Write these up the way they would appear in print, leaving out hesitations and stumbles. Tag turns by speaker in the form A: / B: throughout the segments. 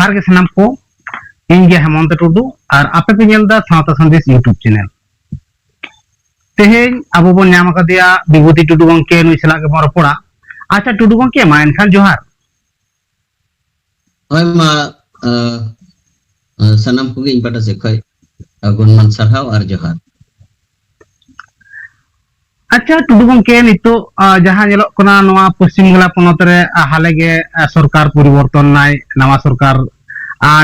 A: जोहार के सानाम को इन गे हेमंत टुडू और आपे पे नेलदा सावता संदेश यूट्यूब चैनल तेहेन अबो बन नाम कदिया विभूति टुडू गंके नुई सला के रपड़ा अच्छा टुडू गंके मा एनखान जोहार
B: होय मा सनम को इन पाटा से खय गुणमान सरहाव और जोहार
A: अच्छा टुडू गंके नितो जहां नेलो कना नवा पश्चिम बंगाल पोनत रे हाले गे सरकार परिवर्तन नाय नवा सरकार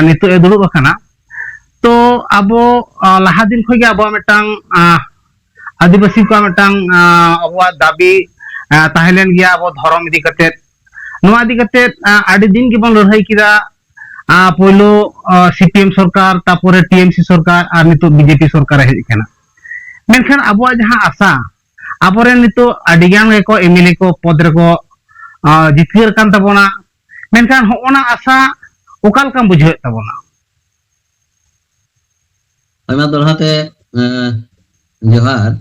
A: नितो ए दुड़ुब अकाना तो अबो लाहा दिन खय गे अबो मिटांग आदिवासी को मिटांग अबो दाबी ताहेलेन गया अबो धर्म इदी कते नवा इदी कते आडी दिन के बन लड़ाई किदा पहलो सीपीएम सरकार तारपरे टीएमसी सरकार और नितो बीजेपी सरकार हेज केना मेनखान अबो जहां आशा अबोरे नितो आडिगान को एमएलए को पद रे को जितकेर कान तबोना मेनखान होना आशा ओकाल काम बुझे तबोना
B: आयमा दोलहाते जोहार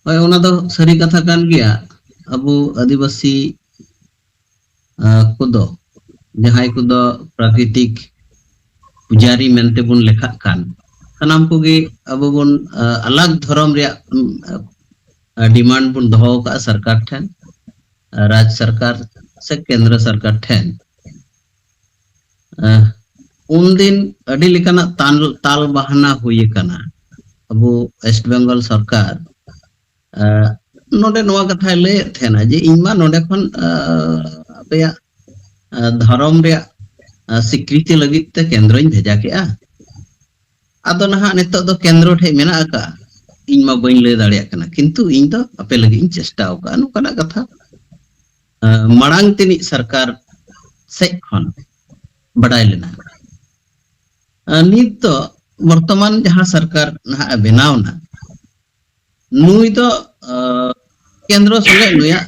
B: ओय ओना दो सरी कथा कान गया अबो आदिवासी कुदो जहाय कुदो प्राकृतिक पुजारी मेनते बुन लेखा कान सनाम को गे अब बुन अलग धर्म रे डिमांड बुन दोहो का सरकार ठेन राज्य सरकार से केंद्र सरकार ठेन उन दिन अडी लेकाना ताल बहाना हुई कना अब वेस्ट बंगाल सरकार नोडे नोआ कथा ले थेना जे इनमा नोडे खन अपया धर्म रे स्वीकृति लगित ते केंद्र इन भेजा केआ आदो नहा नितो दो केंद्र ठे मेना का इन मा बइन ले दाड़िया कना किंतु इन दो अपे लगी इन चेष्टा का नुकना कथा मड़ांग तिनी सरकार से खन बड़ाई लेना नित तो वर्तमान जहां सरकार नहा बनावना नुई तो केंद्र संगे नुया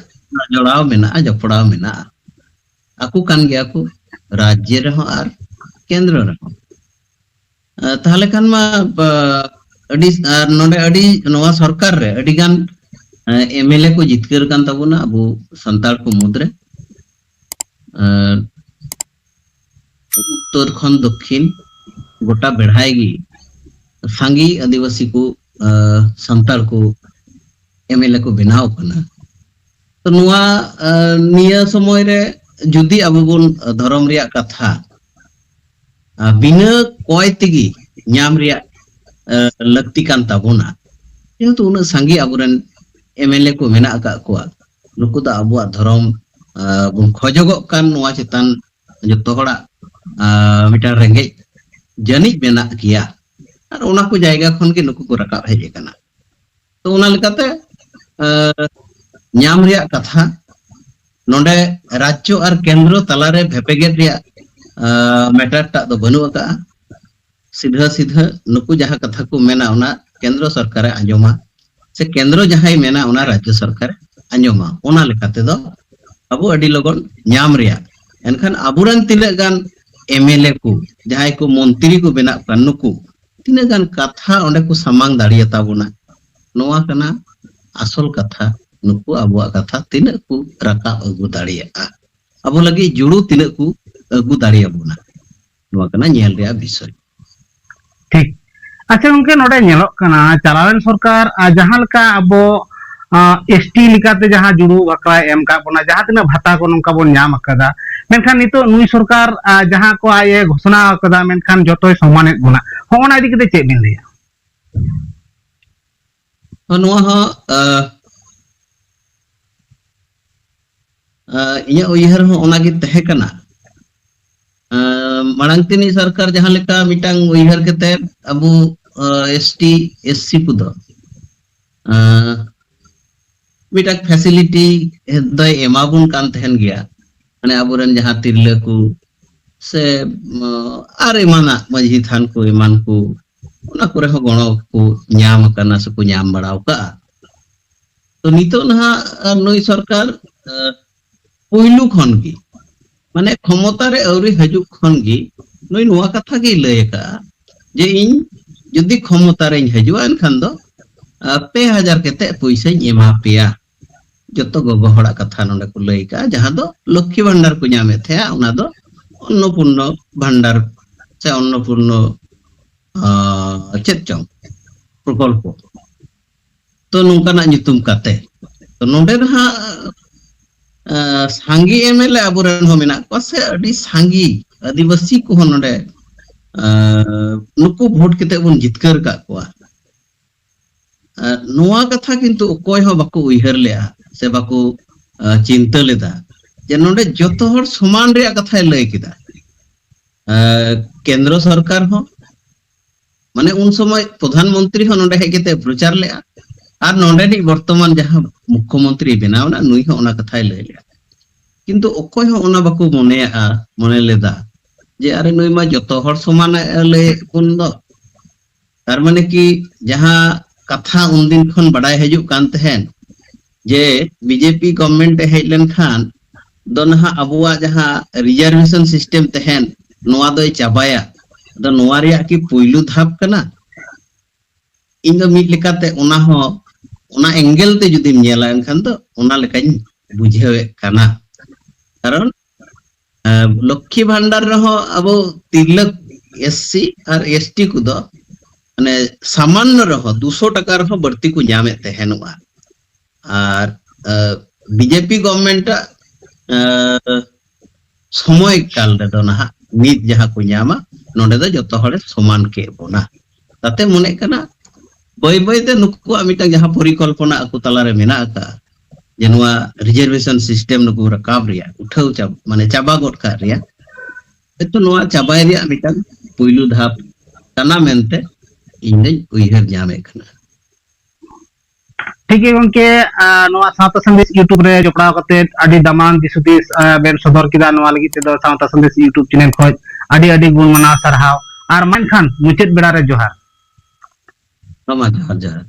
B: जोड़ाव मेना जपड़ाव मेना आकु कान गया को राज्य रहो और केंद्र रहो ताहले खान मा अडी नोडे अडी नवा सरकार रे अडी गान एमएलए को जितकेर कान तबुना अबु संताल को मुद्रे उत्तर खन दक्षिण गोटा बेढ़ाएगी सांगी आदिवासी को संताल को एमएलए को बनाव कना तो नुआ निया समय रे जुदी अबु बुन धर्म रिया कथा बिना कोय तिगी न्याम रिया लगती कान ताबोना जेहेतु उन सांगी अबुरन एमएलए को मेना का कोआ नुकु दा अबुआ धर्म बुन खोजगो कान नुआ चितान जतो हड़ा मिटा रेंगे जनिज मेना किया और उना को जायगा खन के नुकु को रकाब हेजे कना तो उना लेकाते न्याम रिया कथा नोडे राज्य और केंद्र तलारे भेपेगेट रिया मैटर टा दो बनु का सीधा सीधा नुकु जहां कथा को मेना उना केंद्र सरकार आंजोमा से केंद्र जहां मेना उना राज्य सरकार आंजोमा उना लेकाते दो अबो अडी लगन न्याम रिया एनखान अबुरन तिले गान एमएलए को जहां को मंत्री को बेना का नुकु तिने गान कथा ओंडे को सामांग दाड़िया ताबुना नोआ कना असल कथा नुकु अबुआ कथा तिने को रका अगु दाड़िया अबो लगी जुड़ू तिने को अगु दाड़िया बुना नोआ कना नेल रिया विषय
A: ठीक अच्छा उनके नोडे नेलो कना चलावेन सरकार जहां लका अबो एसटी लिकाते जहां जुड़ू बकरा एम का बोना जहां तना भाता को नंका बोन नाम अकदा मेनखान नितो नुई सरकार जहां को आए घोषणा अकदा मेनखान जतोय सम्माने गुना होना इदी कते चेक बिन लेया
B: नोआ हो इया उयहर हो ओनागे तहे कना मड़ांगतिनी सरकार जहां लेका मिटांग उयहर केते अबु एसटी एससी कुदो मिटाक फैसिलिटी दय एमाबुन कान तहन गया माने अबुरन जहां तिरले को से आर एमाना मझी थान को एमान को उना करे हो गणो को न्याम कना से को न्याम बड़ाव का तो नितो ना नई सरकार पहिलू खन गी माने क्षमता रे औरी हजु खन गी नई नुआ कथा गे लय का जे इन जदी क्षमता रे हजु एनखान दो 2000 केते पैसा एमा पेया joto gogo horak katha nonde ko lay ka jahan do Lokki Bhandar ko nyame thea ona do Annapurna Bhandar se Annapurna chet chong prokolpo to nungkana nyutum kate to nonde ha sangi MLA aburan ho menak ko se adi sangi adivasi ko nonde nuku vote kete bon jitkar ka ko noa katha kintu okoy ho bako uihar lea se bako चिंता लेदा जे नोडे जतो हर समान रे कथा लय किदा केंद्र सरकार हो माने उन समय प्रधानमंत्री हो नोडे हेकेते प्रचार ले आर नोडे नि वर्तमान जहां मुख्यमंत्री बनावना नुई हो ओना कथा लय ले किंतु ओकोय हो ओना बाको मने लेदा जे अरे नुई मा जतो हर समान लय कुन दो तार माने कि जहां कथा उन दिन खन बडाय हजु कान तहेन जे बीजेपी गवर्नमेंट हेज लेन खान दो नहा अबुआ जहां रिजर्वेशन सिस्टम तहेन नोआ दोय चाबाया दो नोआ रिया की पुइलु धाप कना इन दो मिट लेकाते ओना हो ओना एंगल ते जुदी नेला एनखान दो ओना लेकाኝ बुझेवे कना कारण लक्ष्मी भंडार रहो अब तिलक एससी और एसटी को दो माने सामान्य रहो 200 टका रहो बढ़ती को ᱧᱟᱢᱮ तहेनुआ আর बीजेपी गवर्नमेंट समय काल रे दो ना नित जहां को ᱧᱟᱢᱟ नोडे दो जतो हरे समान के बोना ताते मने कना बय बय ते नुकु मिटा जहां परिकल्पना अकु तला रे मेना का जेनुआ रिजर्वेशन सिस्टम नुकु रकाब रिया उठाउ चाब माने चाबा गोट का रिया तो नोआ चाबाय रिया मिटा पुइलु धाप तना मेनते इन उइहर ᱧᱟᱢᱮ कना
A: ठीक है गंके नोआ सावता संदेश यूट्यूब रे जोपड़ाव कते अडी दामान दिसुदिस बेन सदर किदा नोआ लगी ते दो सावता संदेश यूट्यूब चैनल खोज अडी अडी गुण मना सरहाव आर मानखान मुचेद बेड़ा रे जोहार
B: जोहार जोहार